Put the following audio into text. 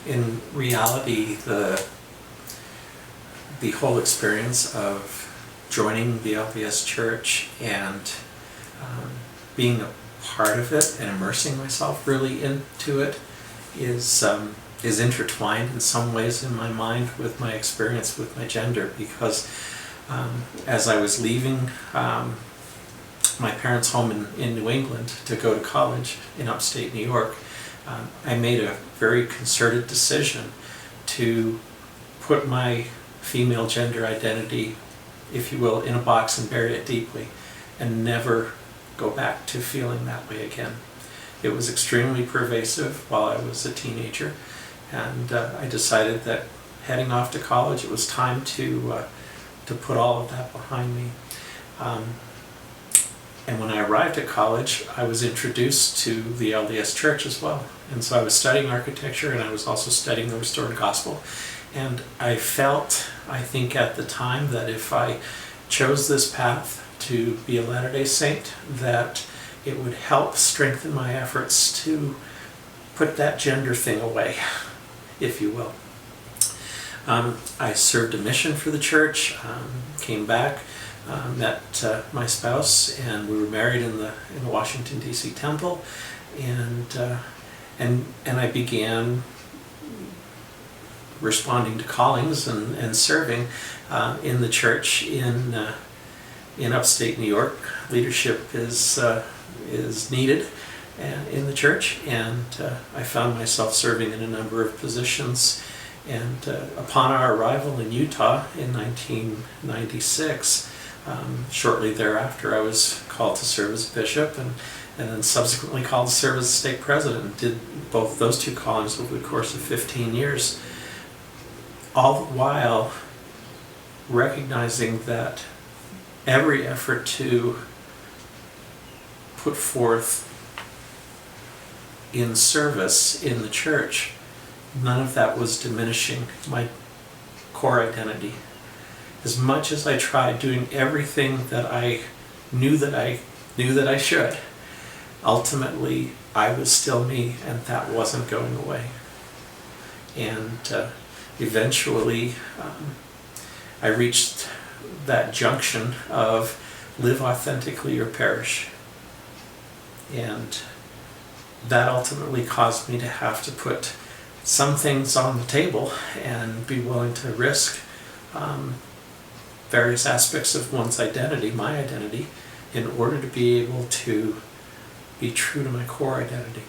in reality, the whole experience of joining the LDS Church and being a part of it and immersing myself really into it is intertwined in some ways in my mind with my experience with my gender, because as I was leaving my parents' home in New England to go to college in upstate New York, I made a very concerted decision to put my female gender identity, if you will, in a box and bury it deeply and never go back to feeling that way again. It was extremely pervasive while I was a teenager, and I decided that heading off to college, it was time to put all of that behind me. And when I arrived at college, I was introduced to the LDS Church as well. And so I was studying architecture, and I was also studying the Restored Gospel. And I felt, I think at the time, that if I chose this path to be a Latter-day Saint, that it would help strengthen my efforts to put that gender thing away, if you will. I served a mission for the church, came back, met my spouse, and we were married in the Washington D.C. temple, and I began responding to callings and serving in the church in upstate New York. Leadership is needed in the church, and I found myself serving in a number of positions. And upon our arrival in Utah in 1996, shortly thereafter, I was called to serve as a bishop, and then subsequently called to serve as a stake president, and did both those two callings over the course of 15 years. All the while recognizing that every effort to put forth in service in the church, none of that was diminishing my core identity. As much as I tried doing everything that I knew that I should, ultimately I was still me, and that wasn't going away. And eventually I reached that junction of live authentically or perish. And that ultimately caused me to have to put some things on the table and be willing to risk various aspects of one's identity, my identity, in order to be able to be true to my core identity.